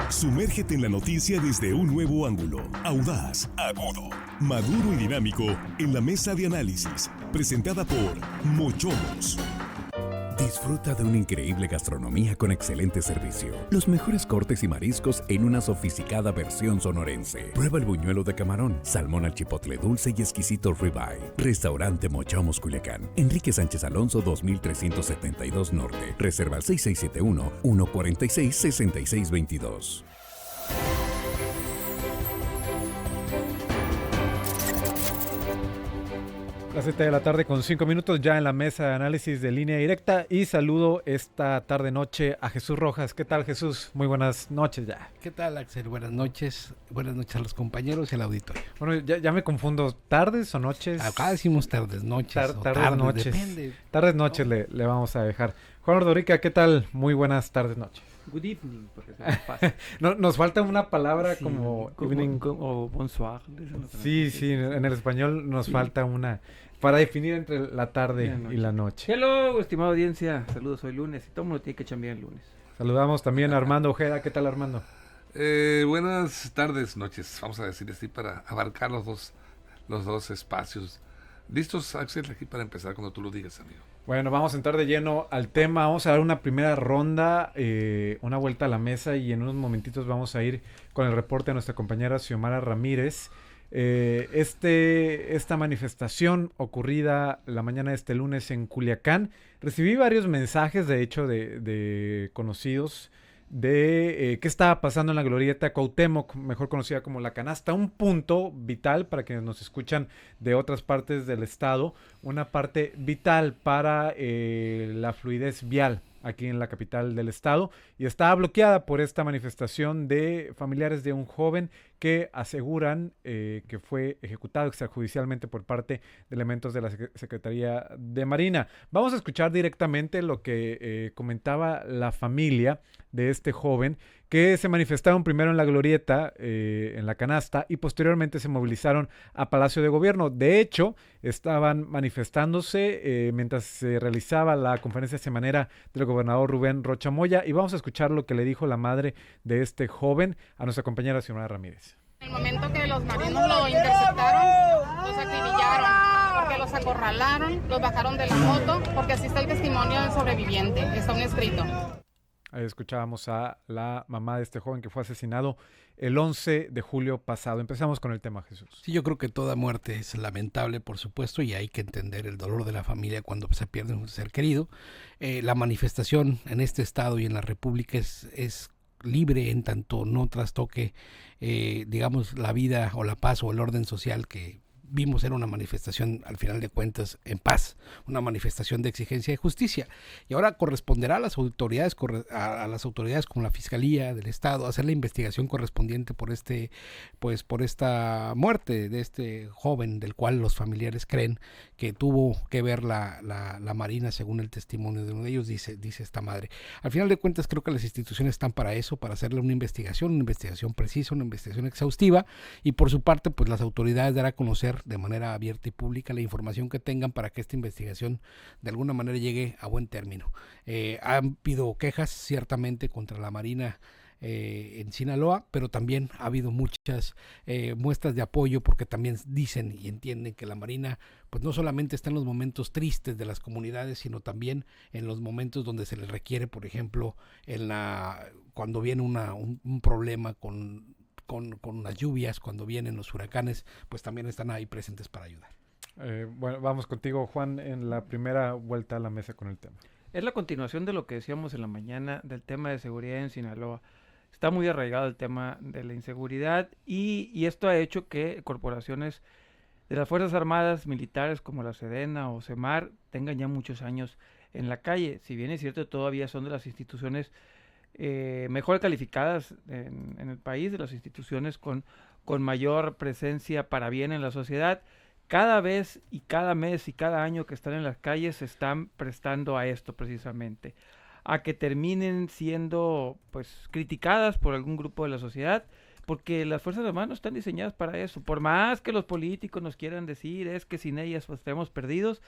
Sumérgete en la noticia desde un nuevo ángulo, audaz, agudo, maduro y dinámico en la mesa de análisis, presentada por Mochomos. Disfruta de una increíble gastronomía con excelente servicio. Los mejores cortes y mariscos en una sofisticada versión sonorense. Prueba el buñuelo de camarón, salmón al chipotle dulce y exquisito ribeye. Restaurante Mochomos Culiacán. Enrique Sánchez Alonso 2372 Norte. Reserva al 6671-146-6622. Las 7 de la tarde con 5 minutos ya en la mesa de análisis de Línea Directa y saludo esta tarde-noche a Jesús Rojas. ¿Qué tal, Jesús? Muy buenas noches ya. ¿Qué tal, Axel? Buenas noches a los compañeros y al auditorio. Bueno, ya me confundo, ¿tardes o noches? Acá decimos tardes, noches. Tardes, noches. Depende. Tardes, noches le vamos a dejar. Juan Ordorica, ¿qué tal? Muy buenas tardes, noches. Good evening, porque es más fácil. No, nos falta una palabra Sí, como evening. O bonsoir. Sí, en el español nos falta una para definir entre la tarde y la noche. Hello, estimada audiencia. Saludos, hoy lunes y todo el mundo tiene que chambear el lunes. Saludamos también a Armando Ojeda. ¿Qué tal, Armando? Buenas tardes, noches, vamos a decir así, para abarcar los dos espacios. ¿Listos, Axel, aquí para empezar cuando tú lo digas, amigo? Bueno, vamos a entrar de lleno al tema. Vamos a dar una primera ronda, una vuelta a la mesa y en unos momentitos vamos a ir con el reporte de nuestra compañera Xiomara Ramírez. Esta manifestación ocurrida la mañana de este lunes en Culiacán, recibí varios mensajes, de hecho, de conocidos de qué estaba pasando en la glorieta Cuauhtémoc, mejor conocida como La Canasta, un punto vital para quienes nos escuchan de otras partes del estado, una parte vital para la fluidez vial aquí en la capital del estado, y estaba bloqueada por esta manifestación de familiares de un joven que aseguran que fue ejecutado extrajudicialmente por parte de elementos de la Secretaría de Marina. Vamos a escuchar directamente lo que comentaba la familia de este joven, que se manifestaron primero en la glorieta, en La Canasta, y posteriormente se movilizaron a Palacio de Gobierno. De hecho, estaban manifestándose mientras se realizaba la conferencia semanera del gobernador Rubén Rocha Moya, y vamos a escuchar lo que le dijo la madre de este joven a nuestra compañera Xiomara Ramírez. En el momento que los marinos lo interceptaron, los acribillaron, porque los acorralaron, los bajaron de la moto, porque así está el testimonio del sobreviviente, está un escrito. Ahí escuchábamos a la mamá de este joven que fue asesinado el 11 de julio pasado. Empezamos con el tema, Jesús. Sí, yo creo que toda muerte es lamentable, por supuesto, y hay que entender el dolor de la familia cuando se pierde un ser querido. La manifestación en este estado y en la República es libre en tanto no trastoque, digamos, la vida o la paz o el orden social que vimos. Era una manifestación, al final de cuentas, en paz, una manifestación de exigencia de justicia. Y ahora corresponderá a las autoridades, a las autoridades como la Fiscalía del Estado, hacer la investigación correspondiente por esta muerte de este joven, del cual los familiares creen que tuvo que ver la Marina, según el testimonio de uno de ellos, dice esta madre. Al final de cuentas, creo que las instituciones están para eso, para hacerle una investigación precisa, una investigación exhaustiva, y por su parte, pues las autoridades darán a conocer de manera abierta y pública la información que tengan para que esta investigación de alguna manera llegue a buen término. Han habido quejas ciertamente contra la Marina en Sinaloa, pero también ha habido muchas muestras de apoyo, porque también dicen y entienden que la Marina pues no solamente está en los momentos tristes de las comunidades, sino también en los momentos donde se les requiere, por ejemplo, cuando viene un problema con las lluvias, cuando vienen los huracanes, pues también están ahí presentes para ayudar. Bueno, vamos contigo, Juan, en la primera vuelta a la mesa con el tema. Es la continuación de lo que decíamos en la mañana del tema de seguridad en Sinaloa. Está muy arraigado el tema de la inseguridad y esto ha hecho que corporaciones de las Fuerzas Armadas militares como la Sedena o Semar tengan ya muchos años en la calle. Si bien es cierto, todavía son de las instituciones mejor calificadas en el país, de las instituciones con mayor presencia para bien en la sociedad. Cada vez y cada mes y cada año que están en las calles se están prestando a esto precisamente, a que terminen siendo pues criticadas por algún grupo de la sociedad, porque las Fuerzas Armadas no están diseñadas para eso. Por más que los políticos nos quieran decir es que sin ellas pues estamos perdidos,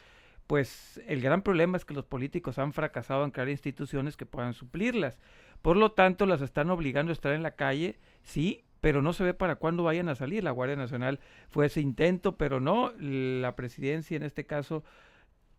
pues el gran problema es que los políticos han fracasado en crear instituciones que puedan suplirlas. Por lo tanto, las están obligando a estar en la calle, sí, pero no se ve para cuándo vayan a salir. La Guardia Nacional fue ese intento, pero no, la presidencia en este caso,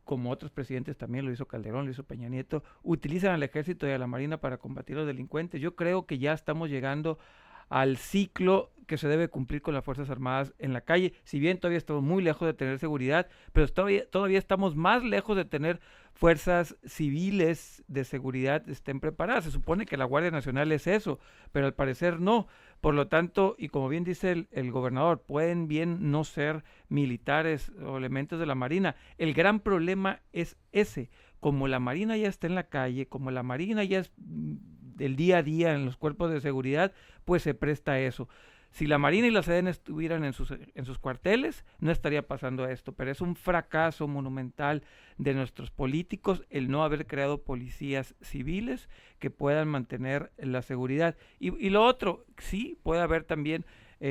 como otros presidentes también lo hizo Calderón, lo hizo Peña Nieto, utilizan al ejército y a la marina para combatir a los delincuentes. Yo creo que ya estamos llegando al ciclo que se debe cumplir con las Fuerzas Armadas en la calle. Si bien todavía estamos muy lejos de tener seguridad, pero todavía estamos más lejos de tener fuerzas civiles de seguridad estén preparadas. Se supone que la Guardia Nacional es eso, pero al parecer no. Por lo tanto, y como bien dice el gobernador, pueden bien no ser militares o elementos de la Marina. El gran problema es ese. Como la Marina ya está en la calle, como la Marina ya es del día a día en los cuerpos de seguridad, pues se presta a eso. Si la Marina y la Sedena estuvieran en sus cuarteles, no estaría pasando esto, pero es un fracaso monumental de nuestros políticos el no haber creado policías civiles que puedan mantener la seguridad. Y lo otro, sí, puede haber también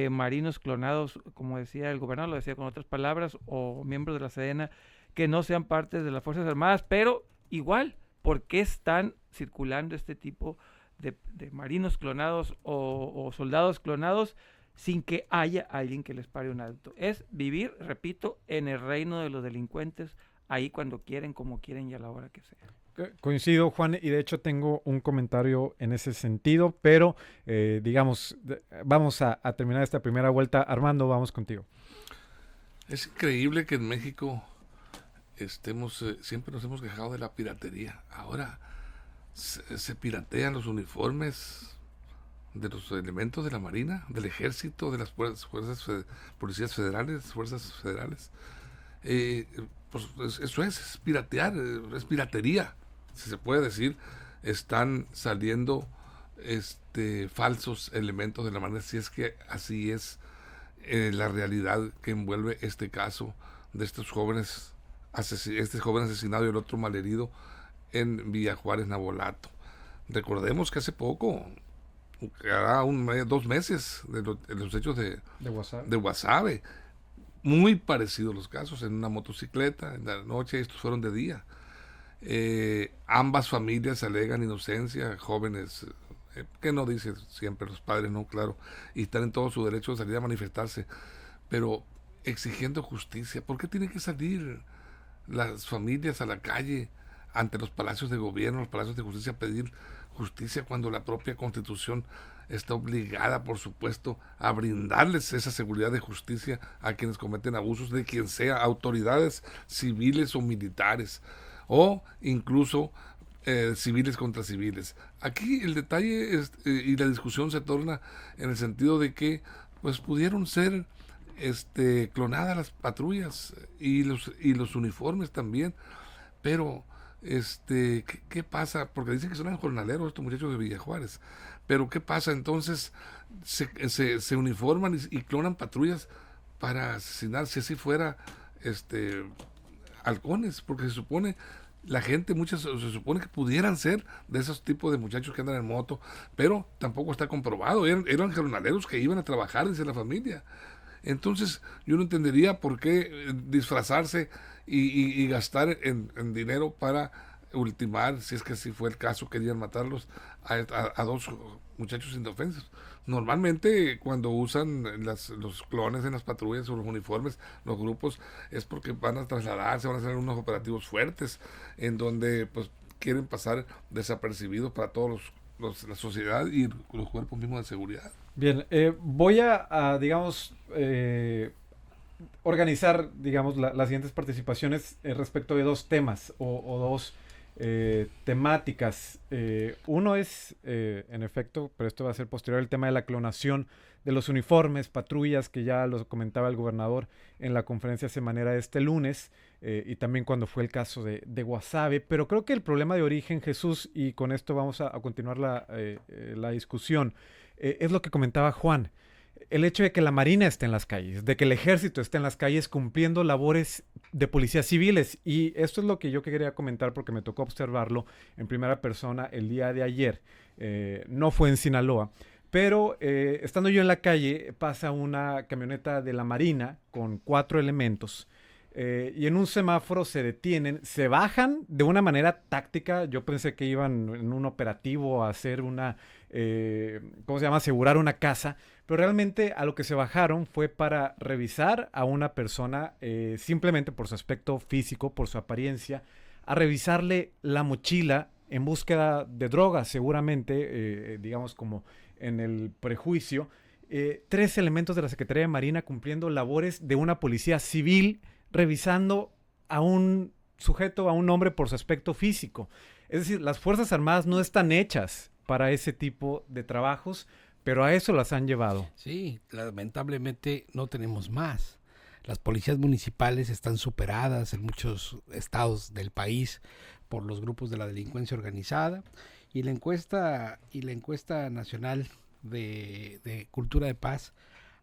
marinos clonados, como decía el gobernador, lo decía con otras palabras, o miembros de la Sedena que no sean parte de las Fuerzas Armadas, pero igual, ¿por qué están circulando este tipo de marinos clonados o soldados clonados sin que haya alguien que les pare un alto? Es vivir, repito, en el reino de los delincuentes, ahí cuando quieren, como quieren y a la hora que sea. Coincido, Juan, y de hecho tengo un comentario en ese sentido, pero digamos, vamos a terminar esta primera vuelta. Armando, vamos contigo. Es increíble que en México siempre nos hemos quejado de la piratería. Ahora se piratean los uniformes de los elementos de la Marina, del Ejército, de las policías federales, fuerzas federales. Pues eso es piratear, es piratería, si se puede decir. Están saliendo falsos elementos de la Marina, si es que así es la realidad que envuelve este caso de estos jóvenes, este joven asesinado y el otro malherido en Villa Juárez, Navolato. Recordemos que hace poco, hará 2 meses de los hechos de Guasave, muy parecidos los casos, en una motocicleta, en la noche, estos fueron de día. Ambas familias alegan inocencia, jóvenes, que no dicen siempre los padres, no, claro, y están en todo su derecho de salir a manifestarse, pero exigiendo justicia. ¿Por qué tienen que salir las familias a la calle ante los palacios de gobierno, los palacios de justicia, a pedir justicia cuando la propia Constitución está obligada, por supuesto, a brindarles esa seguridad de justicia a quienes cometen abusos, de quien sea, autoridades civiles o militares, o incluso civiles contra civiles? Aquí el detalle y la discusión se torna en el sentido de que pues pudieron ser clonadas las patrullas y los uniformes también, pero ¿qué pasa? Porque dicen que son jornaleros estos muchachos de Villa Juárez, pero ¿qué pasa? Entonces se uniforman y clonan patrullas para asesinar, si así fuera halcones, porque se supone la gente, se supone que pudieran ser de esos tipos de muchachos que andan en moto, pero tampoco está comprobado. Eran jornaleros que iban a trabajar, dice la familia. Entonces yo no entendería por qué disfrazarse y gastar en dinero para ultimar, si es que así fue el caso, querían matarlos a 2 muchachos indefensos. Normalmente cuando usan los clones en las patrullas o los uniformes, los grupos, es porque van a trasladarse, van a hacer unos operativos fuertes en donde pues quieren pasar desapercibidos para todos la sociedad y los cuerpos mismos de seguridad. Bien, voy a digamos, organizar, digamos, las siguientes participaciones respecto de 2 temas o 2 temáticas. Uno es, en efecto, pero esto va a ser posterior, el tema de la clonación de los uniformes, patrullas, que ya lo comentaba el gobernador en la conferencia semanera de este lunes, y también cuando fue el caso de Guasave. Pero creo que el problema de origen, Jesús, y con esto vamos a continuar la discusión, es lo que comentaba Juan. El hecho de que la Marina esté en las calles, de que el Ejército esté en las calles cumpliendo labores de policías civiles. Y esto es lo que yo quería comentar porque me tocó observarlo en primera persona el día de ayer. No fue en Sinaloa, pero estando yo en la calle pasa una camioneta de la Marina con 4 elementos y en un semáforo se detienen, se bajan de una manera táctica. Yo pensé que iban en un operativo a hacer una, ¿cómo se llama? Asegurar una casa, pero realmente a lo que se bajaron fue para revisar a una persona simplemente por su aspecto físico, por su apariencia, a revisarle la mochila en búsqueda de drogas, seguramente, digamos como en el prejuicio. 3 elementos de la Secretaría de Marina cumpliendo labores de una policía civil, revisando a un sujeto, a un hombre por su aspecto físico. Es decir, las Fuerzas Armadas no están hechas para ese tipo de trabajos, pero a eso las han llevado. Sí, lamentablemente no tenemos más. Las policías municipales están superadas en muchos estados del país por los grupos de la delincuencia organizada, y la encuesta nacional de Cultura de Paz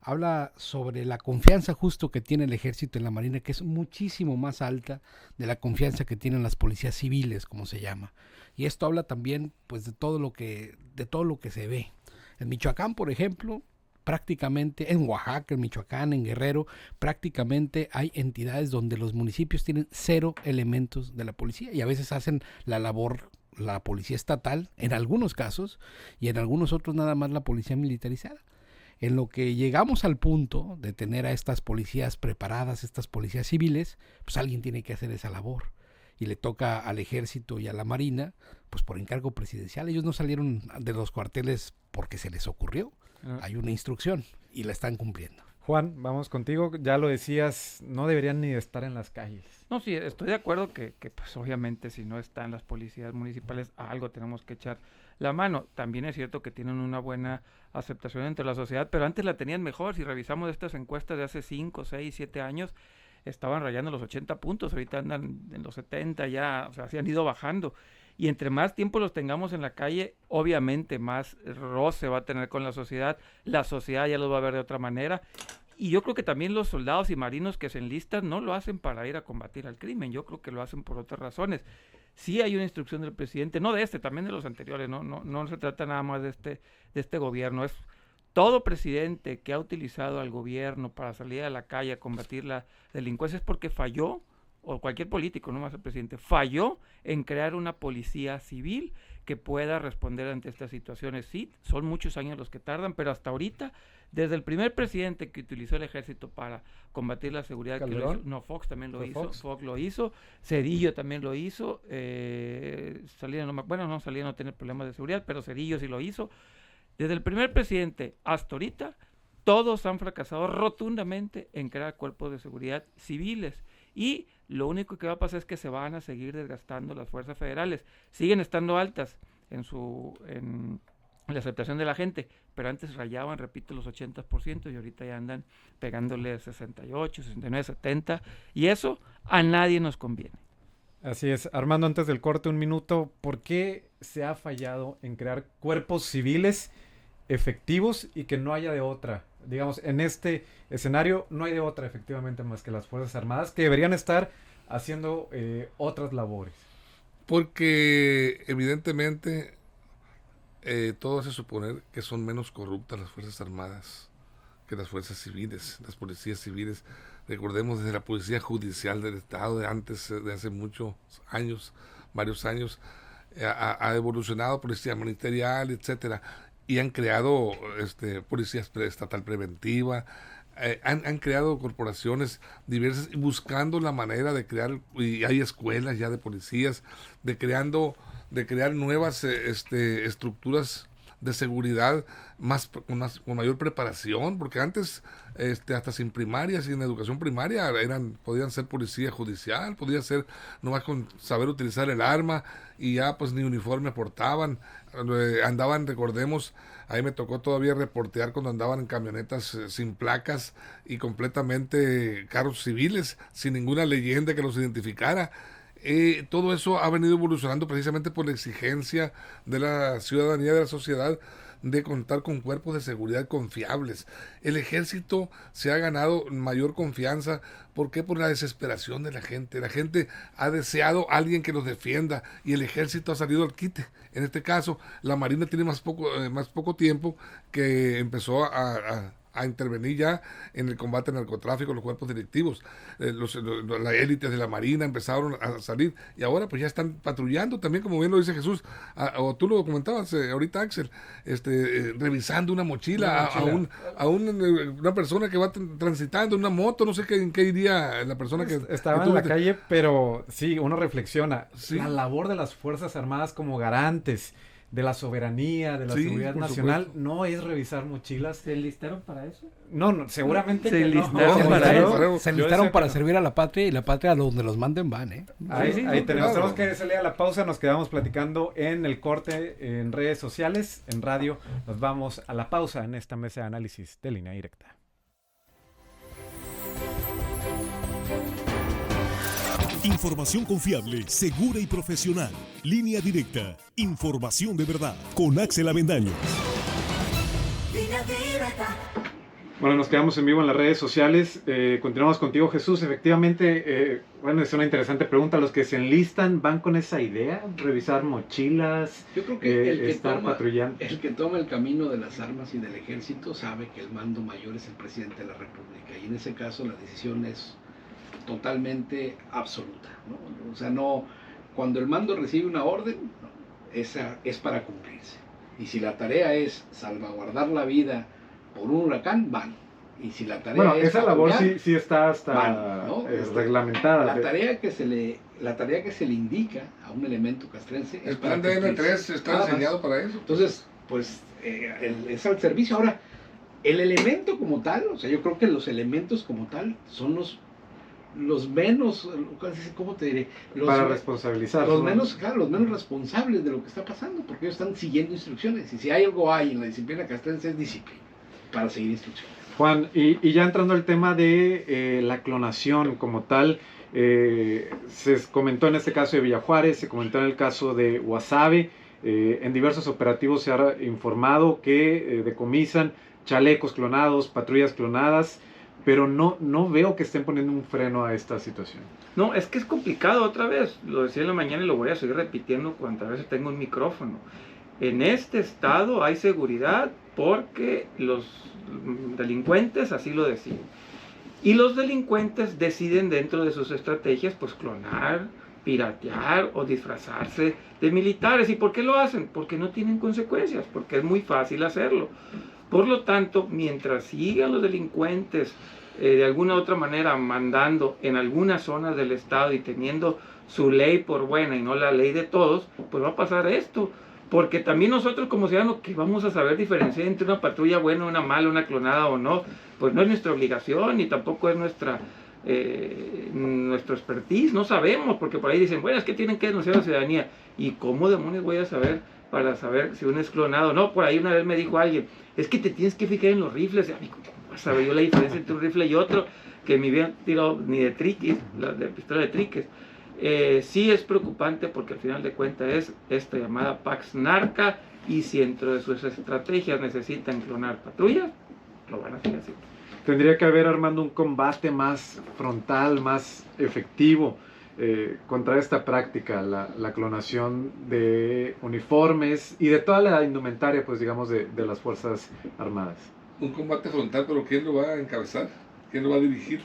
habla sobre la confianza justo que tiene el ejército en la marina, que es muchísimo más alta de la confianza que tienen las policías civiles, como se llama. Y esto habla también, pues, de todo lo que se ve. En Michoacán, por ejemplo, prácticamente, en Oaxaca, en Michoacán, en Guerrero, prácticamente hay entidades donde los municipios tienen 0 elementos de la policía, y a veces hacen la labor la policía estatal, en algunos casos, y en algunos otros nada más la policía militarizada. En lo que llegamos al punto de tener a estas policías preparadas, estas policías civiles, pues alguien tiene que hacer esa labor. Y le toca al ejército y a la marina, pues por encargo presidencial. Ellos no salieron de los cuarteles porque se les ocurrió. Hay una instrucción y la están cumpliendo. Juan, vamos contigo. Ya lo decías, no deberían ni estar en las calles. No, sí, estoy de acuerdo que pues obviamente si no están las policías municipales, a algo tenemos que echar la mano. También es cierto que tienen una buena aceptación entre la sociedad, pero antes la tenían mejor. Si revisamos estas encuestas de hace 5, 6, 7 años, estaban rayando los 80 puntos, ahorita andan en los 70 ya, o sea, se han ido bajando. Y entre más tiempo los tengamos en la calle, obviamente más roce va a tener con la sociedad ya los va a ver de otra manera. Y yo creo que también los soldados y marinos que se enlistan no lo hacen para ir a combatir al crimen, yo creo que lo hacen por otras razones. Sí hay una instrucción del presidente, no de este, también de los anteriores, no se trata nada más de este gobierno, es todo presidente que ha utilizado al gobierno para salir a la calle a combatir la delincuencia es porque falló, o cualquier político, no más el presidente, falló en crear una policía civil que pueda responder ante estas situaciones. Sí, son muchos años los que tardan, pero hasta ahorita, desde el primer presidente que utilizó el ejército para combatir la seguridad, que lo hizo, no, Fox también lo hizo, Fox lo hizo, Cedillo también lo hizo, Salinas no tener problemas de seguridad, pero Cedillo sí lo hizo. Desde el primer presidente hasta ahorita, todos han fracasado rotundamente en crear cuerpos de seguridad civiles. Y lo único que va a pasar es que se van a seguir desgastando las fuerzas federales. Siguen estando altas en la aceptación de la gente, pero antes rayaban, repito, los 80% y ahorita ya andan pegándole 68, 69, 70. Y eso a nadie nos conviene. Así es. Armando, antes del corte, un minuto. ¿Por qué se ha fallado en crear cuerpos civiles efectivos y que no haya de otra? Digamos, en este escenario no hay de otra efectivamente más que las Fuerzas Armadas, que deberían estar haciendo otras labores. Porque evidentemente todo hace suponer que son menos corruptas las Fuerzas Armadas que las fuerzas civiles, las policías civiles. Recordemos desde la policía judicial del Estado de antes, de hace muchos años, varios años, ha evolucionado policía ministerial, etcétera, y han creado policía estatal preventiva, han creado corporaciones diversas buscando la manera de crear, y hay escuelas ya de policías, de crear nuevas estructuras de seguridad con mayor preparación, porque antes hasta sin primaria, sin educación primaria podían ser policía judicial, podía ser nomás con saber utilizar el arma y ya pues ni uniforme portaban, andaban, recordemos, ahí me tocó todavía reportear cuando andaban en camionetas sin placas y completamente carros civiles, sin ninguna leyenda que los identificara. Todo eso ha venido evolucionando precisamente por la exigencia de la ciudadanía, de la sociedad, de contar con cuerpos de seguridad confiables. El ejército se ha ganado mayor confianza. ¿Por qué? Por la desesperación de la gente. La gente ha deseado a alguien que los defienda y el ejército ha salido al quite. En este caso, la Marina tiene más poco tiempo que empezó a a intervenir ya en el combate al narcotráfico, los cuerpos directivos, las élites de la Marina empezaron a salir y ahora pues ya están patrullando también, como bien lo dice Jesús, o tú lo comentabas ahorita, Axel, revisando una mochila, a una persona que va transitando en una moto, no sé en qué iría la persona que... Estaba en la calle, pero sí, uno reflexiona, Sí. la labor de las Fuerzas Armadas como garantes de la soberanía, de la Sí, seguridad por nacional, supuesto. no es revisar mochilas. ¿Se enlistaron para eso? No, seguramente Se que no. enlistaron No, para no, eso. no, Se Yo enlistaron decía para que no. servir a la patria y la patria a donde los manden van, ¿eh? Ahí, Sí, ahí no, tenemos claro. que salir a la pausa, nos quedamos platicando en el corte en redes sociales, en radio. Nos vamos a la pausa en esta mesa de análisis de Línea Directa. Información confiable, segura y profesional. Línea Directa. Información de verdad. Con Axel Avendaño. Bueno, nos quedamos en vivo en las redes sociales. Continuamos contigo, Jesús. Efectivamente, bueno, es una interesante pregunta. ¿Los que se enlistan van con esa idea? ¿Revisar mochilas? Yo creo que el que estar patrullando. el que toma el camino de las armas y del ejército sabe que el mando mayor es el presidente de la República y en ese caso la decisión es totalmente absoluta, ¿no? O sea, no, cuando el mando recibe una orden, ¿no? Esa es para cumplirse. Y si la tarea es salvaguardar la vida por un huracán, van. Y si la tarea Bueno, es esa labor patrullar, sí está hasta van, ¿no? reglamentada. la tarea que se le indica a un elemento castrense es El para plan de cumplirse. N3 está Nada más. diseñado para eso. Entonces, pues es al servicio. Ahora, el elemento como tal, o sea, yo creo que los elementos como tal son los menos, ¿cómo te diré? Para responsabilizar. Los menos, claro, los menos responsables de lo que está pasando, porque ellos están siguiendo instrucciones. Y si hay algo en la disciplina castrense es disciplina, para seguir instrucciones. Juan, y ya entrando al tema de la clonación como tal, se comentó en este caso de Villajuárez, se comentó en el caso de Guasave, en diversos operativos se ha informado que decomisan chalecos clonados, patrullas clonadas, pero no veo que estén poniendo un freno a esta situación. No, es que es complicado otra vez. Lo decía en la mañana y lo voy a seguir repitiendo cuantas veces tengo un micrófono. En este estado hay seguridad porque los delincuentes así lo deciden. Y los delincuentes deciden dentro de sus estrategias pues clonar, piratear o disfrazarse de militares. ¿Y por qué lo hacen? Porque no tienen consecuencias, porque es muy fácil hacerlo. Por lo tanto, mientras sigan los delincuentes de alguna u otra manera mandando en algunas zonas del estado y teniendo su ley por buena y no la ley de todos, pues va a pasar esto. Porque también nosotros como ciudadanos, que vamos a saber diferenciar entre una patrulla buena, una mala, una clonada o no, pues no es nuestra obligación y tampoco es nuestro expertise, no sabemos, porque por ahí dicen, bueno, es que tienen que denunciar a la ciudadanía. ¿Y cómo demonios voy a saber para saber si uno es clonado? No, por ahí una vez me dijo alguien, es que te tienes que fijar en los rifles. Amigo, ¿cómo vas a saber yo la diferencia entre un rifle y otro? Que me habían tirado ni de triques, de pistola de triques. Sí es preocupante porque al final de cuentas es esta llamada Pax Narca, y si dentro de sus estrategias necesitan clonar patrullas, lo van a hacer así. Tendría que haber, Armando, un combate más frontal, más efectivo contra esta práctica, la clonación de uniformes y de toda la indumentaria, pues digamos, de las Fuerzas Armadas. Un combate frontal, pero ¿quién lo va a encabezar? ¿Quién lo va a dirigir?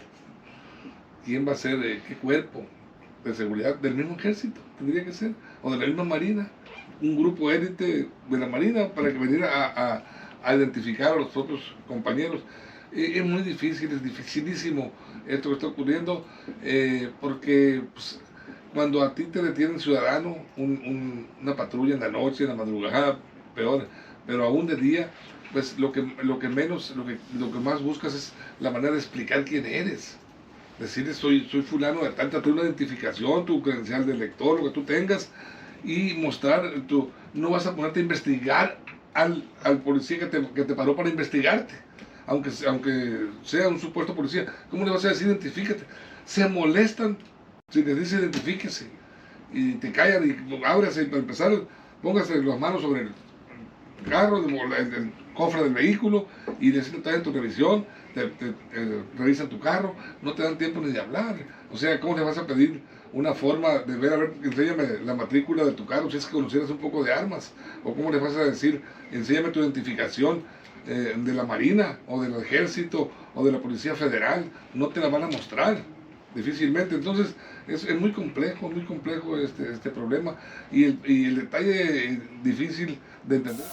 ¿Quién va a ser? ¿Qué cuerpo de seguridad? ¿Del mismo ejército? Tendría que ser. ¿O de la misma marina? Un grupo élite de la marina para que viniera a identificar a los propios compañeros. Es muy difícil, es dificilísimo esto que está ocurriendo, porque pues, cuando a ti te detiene un ciudadano, una patrulla en la noche, en la madrugada, peor, pero aún de día, pues lo que más buscas es la manera de explicar quién eres. Decirle soy fulano de tal, tu una identificación, tu credencial de lector, lo que tú tengas, y mostrar no vas a ponerte a investigar al policía que te paró para investigarte. Aunque sea un supuesto policía, ¿cómo le vas a decir identifícate? Se molestan si les dice identifíquese y te callan y ábrase para empezar, póngase las manos sobre el carro, el cofre del vehículo y decirle está en tu revisión, te revisan tu carro, no te dan tiempo ni de hablar. O sea, ¿cómo le vas a pedir una forma de ver, a ver, enséñame la matrícula de tu carro si es que conocieras un poco de armas? ¿O cómo le vas a decir, enséñame tu identificación? de la Marina o del Ejército o de la Policía Federal, no te la van a mostrar difícilmente. Entonces es muy complejo este problema y el detalle difícil de entender.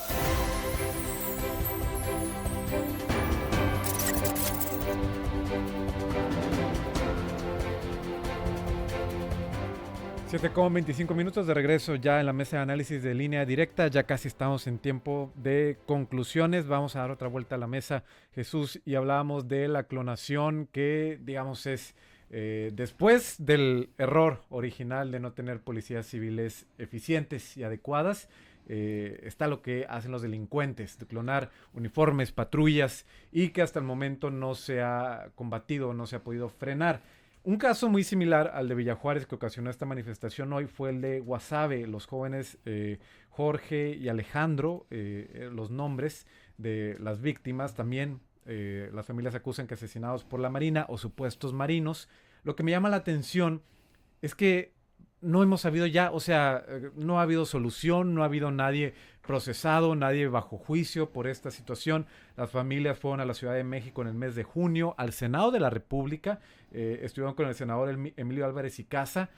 7:25 de regreso ya en la mesa de análisis de Línea Directa. Ya casi estamos en tiempo de conclusiones. Vamos a dar otra vuelta a la mesa, Jesús, y hablábamos de la clonación que, digamos, es después del error original de no tener policías civiles eficientes y adecuadas. Está lo que hacen los delincuentes, de clonar uniformes, patrullas, y que hasta el momento no se ha combatido, no se ha podido frenar. Un caso muy similar al de Villajuárez que ocasionó esta manifestación hoy fue el de Guasave. Los jóvenes Jorge y Alejandro, los nombres de las víctimas, también las familias acusan que asesinados por la Marina o supuestos marinos. Lo que me llama la atención es que no hemos sabido ya, o sea, no ha habido solución, no ha habido nadie procesado, nadie bajo juicio por esta situación. Las familias fueron a la Ciudad de México en el mes de junio, al Senado de la República, estuvieron con el senador Emilio Álvarez y Casa,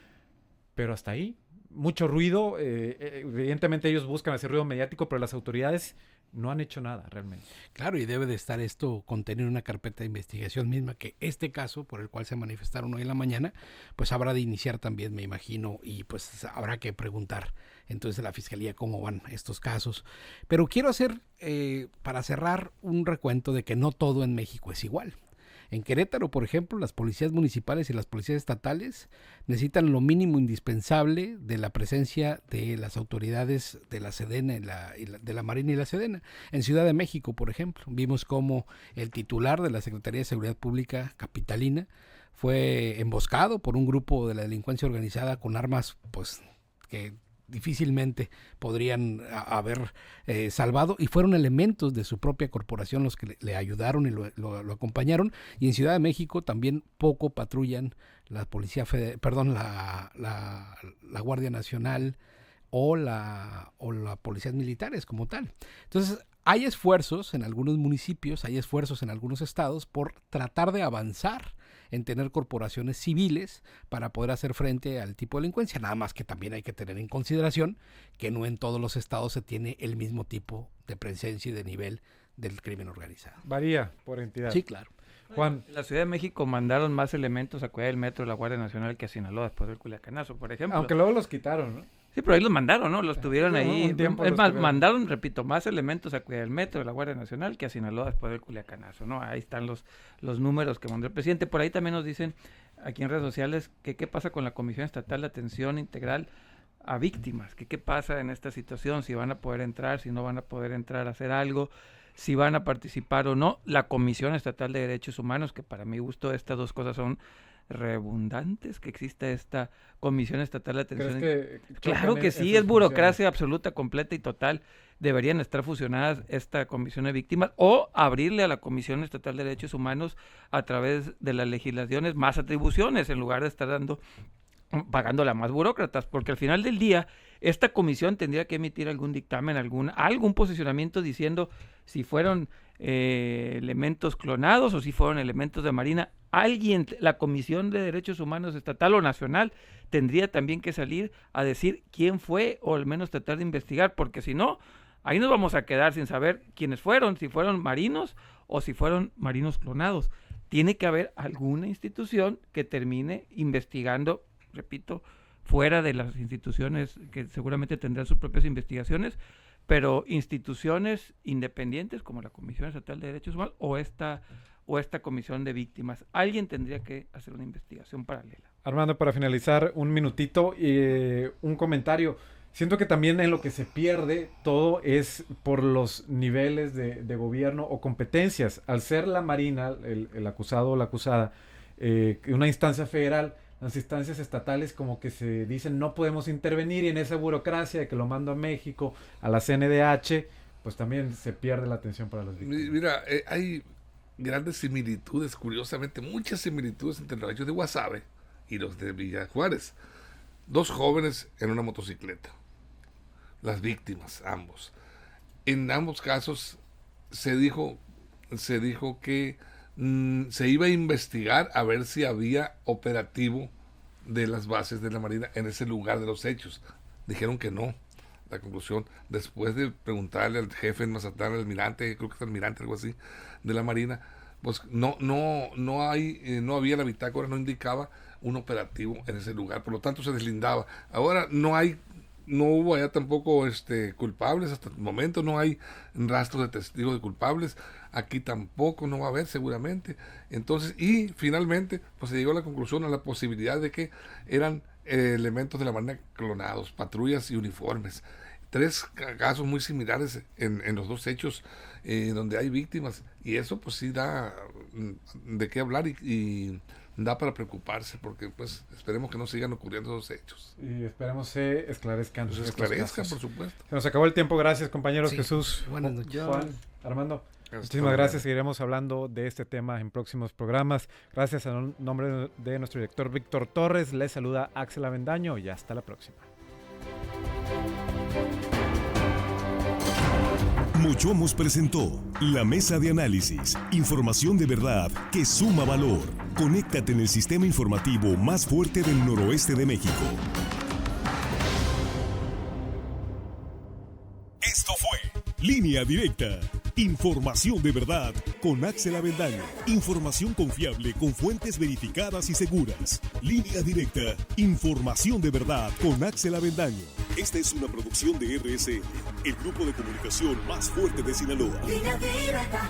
pero hasta ahí, mucho ruido, evidentemente ellos buscan hacer ruido mediático, pero las autoridades no han hecho nada realmente. Claro, y debe de estar esto contenido en una carpeta de investigación misma, que este caso por el cual se manifestaron hoy en la mañana, pues habrá de iniciar también, me imagino, y pues habrá que preguntar entonces a la Fiscalía cómo van estos casos. Pero quiero hacer, para cerrar, un recuento de que no todo en México es igual. En Querétaro, por ejemplo, las policías municipales y las policías estatales necesitan lo mínimo indispensable de la presencia de las autoridades de la Sedena, de la Marina y la Sedena. En Ciudad de México, por ejemplo, vimos cómo el titular de la Secretaría de Seguridad Pública capitalina fue emboscado por un grupo de la delincuencia organizada con armas, pues, que difícilmente podrían haber salvado, y fueron elementos de su propia corporación los que le ayudaron y lo acompañaron. Y en Ciudad de México también poco patrullan la Policía la Guardia Nacional o la policías militares como tal. Entonces hay esfuerzos en algunos municipios, hay esfuerzos en algunos estados por tratar de avanzar en tener corporaciones civiles para poder hacer frente al tipo de delincuencia. Nada más que también hay que tener en consideración que no en todos los estados se tiene el mismo tipo de presencia y de nivel del crimen organizado. Varía por entidad. Sí, claro. Juan. En la Ciudad de México mandaron más elementos a cuidar el metro de la Guardia Nacional que a Sinaloa después del Culiacanazo, por ejemplo. Aunque luego los quitaron, ¿no? Sí, pero ahí los mandaron, ¿no? Los tuvieron ahí. Un tiempo Es los más, tuvieron. mandaron, repito, más elementos a cuidar el metro de la Guardia Nacional que a Sinaloa después del Culiacanazo, ¿no? Ahí están los números que mandó el presidente. Por ahí también nos dicen aquí en redes sociales que qué pasa con la Comisión Estatal de Atención Integral a Víctimas, que qué pasa en esta situación, si van a poder entrar, si no van a poder entrar a hacer algo, si van a participar o no. La Comisión Estatal de Derechos Humanos, que para mi gusto estas dos cosas son redundantes, que exista esta Comisión Estatal de Atención. ¿Crees que Claro que sí, es burocracia absoluta, completa y total. Deberían estar fusionadas esta Comisión de Víctimas o abrirle a la Comisión Estatal de Derechos Humanos a través de las legislaciones más atribuciones en lugar de estar pagándola a más burócratas, porque al final del día esta comisión tendría que emitir algún dictamen, algún posicionamiento diciendo si fueron elementos clonados o si fueron elementos de Marina. Alguien, la Comisión de Derechos Humanos estatal o nacional, tendría también que salir a decir quién fue, o al menos tratar de investigar, porque si no, ahí nos vamos a quedar sin saber quiénes fueron, si fueron marinos o si fueron marinos clonados. Tiene que haber alguna institución que termine investigando, repito, fuera de las instituciones que seguramente tendrán sus propias investigaciones, pero instituciones independientes como la Comisión Estatal de Derechos Humanos o esta Comisión de Víctimas. Alguien tendría que hacer una investigación paralela. Armando, para finalizar, un minutito y un comentario. Siento que también en lo que se pierde todo es por los niveles de gobierno o competencias. Al ser la Marina, el acusado o la acusada, una instancia federal, las instancias estatales como que se dicen no podemos intervenir, y en esa burocracia de que lo mando a México, a la CNDH, pues también se pierde la atención para las víctimas. Mira, hay grandes similitudes, curiosamente, muchas similitudes entre los hechos de Guasave y los de Villajuárez. Dos jóvenes en una motocicleta, las víctimas, ambos. En ambos casos se dijo que se iba a investigar a ver si había operativo de las bases de la Marina en ese lugar de los hechos. Dijeron que no. La conclusión, después de preguntarle al jefe en Mazatlán, al almirante, creo que es almirante, algo así, de la Marina, pues no había la bitácora, no indicaba un operativo en ese lugar, por lo tanto se deslindaba. Ahora no hubo allá tampoco culpables, hasta el momento no hay rastros de testigos de culpables, aquí tampoco no va a haber seguramente. Entonces, y finalmente pues se llegó a la conclusión, a la posibilidad de que eran elementos de la Marina clonados, patrullas y uniformes. 3 casos muy similares en los 2 hechos donde hay víctimas, y eso pues sí da de qué hablar y da para preocuparse, porque pues esperemos que no sigan ocurriendo esos hechos. Y esperemos se esclarezcan. Pues esclarezcan, por supuesto. Se nos acabó el tiempo, gracias compañeros. Sí. Jesús, Buenas noches. Juan, Armando. Hasta Muchísimas luego. gracias, seguiremos hablando de este tema en próximos programas. Gracias a nombre de nuestro director Víctor Torres, les saluda Axel Avendaño y hasta la próxima. Mochomos presentó La Mesa de Análisis. Información de verdad que suma valor. Conéctate en el sistema informativo más fuerte del noroeste de México. Esto fue Línea Directa. Información de verdad con Axel Avendaño. Información confiable con fuentes verificadas y seguras. Línea Directa. Información de verdad con Axel Avendaño. Esta es una producción de RSN, el grupo de comunicación más fuerte de Sinaloa. Línea Directa.